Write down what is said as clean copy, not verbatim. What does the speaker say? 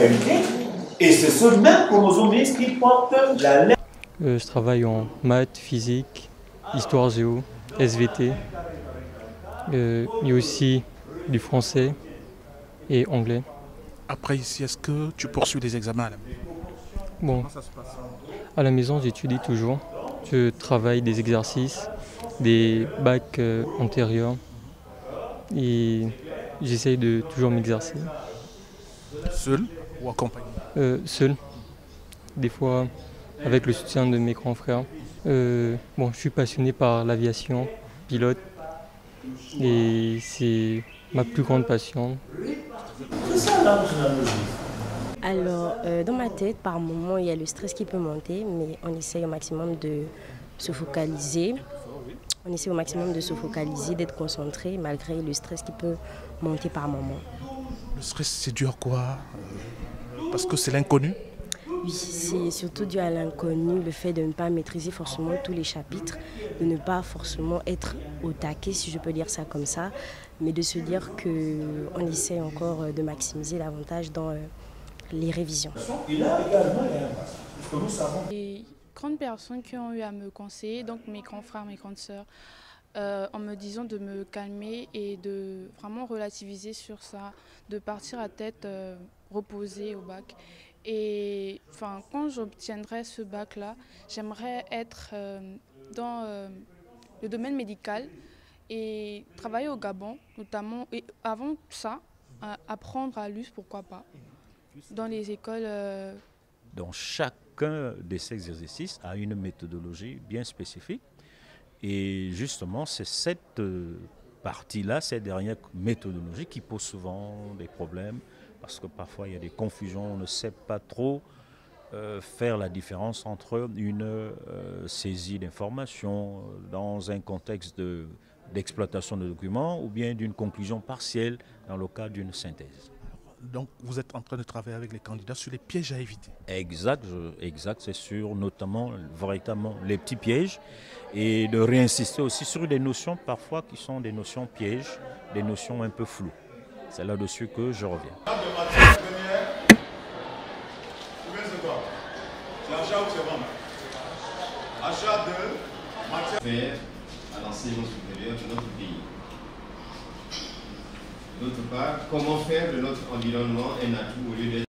MK, et c'est ce même chromosome X qui porte la lettre. Je travaille en maths, physique, histoire géo, SVT. Il y a aussi du français et anglais. Après ici, est-ce que tu poursuis des examens à la maison? Bon, Comment ça se passe? à la maison, j'étudie toujours. Je travaille des exercices, des bacs antérieurs et j'essaye de toujours m'exercer. Seul ou accompagné? Seul, des fois avec le soutien de mes grands frères. Bon, je suis passionné par l'aviation, pilote, et c'est ma plus grande passion. C'est ça l'analogie. Alors, dans ma tête, par moment, il y a le stress qui peut monter, mais on essaye au maximum de se focaliser. On essaie au maximum de se focaliser, d'être concentré, malgré le stress qui peut monter par moment. Le stress, c'est dû à quoi? Parce que c'est l'inconnu? Oui, c'est surtout dû à l'inconnu, le fait de ne pas maîtriser forcément tous les chapitres, de ne pas forcément être au taquet, si je peux dire ça comme ça, mais de se dire qu'on essaie encore de maximiser l'avantage dans les révisions. Il a également parce que nous savons. Les grandes personnes qui ont eu à me conseiller, donc mes grands frères, mes grandes sœurs, en me disant de me calmer et de vraiment relativiser sur ça, de partir à tête reposée au bac. Et enfin, quand j'obtiendrai ce bac-là, j'aimerais être dans le domaine médical et travailler au Gabon, notamment. Et avant ça, apprendre à l'US, pourquoi pas, dans les écoles. Donc chacun de ces exercices a une méthodologie bien spécifique. Et justement, c'est cette partie-là, cette dernière méthodologie qui pose souvent des problèmes. Parce que parfois il y a des confusions, on ne sait pas trop faire la différence entre une saisie d'informations dans un contexte d'exploitation de documents ou bien d'une conclusion partielle dans le cadre d'une synthèse. Donc vous êtes en train de travailler avec les candidats sur les pièges à éviter. Exact, c'est sur notamment véritablement les petits pièges et de réinsister aussi sur des notions parfois qui sont des notions pièges, des notions un peu floues. C'est là-dessus que je reviens. Achat de matière à l'enseignement supérieur de notre pays. D'autre part, comment faire de notre environnement un atout au lieu d'être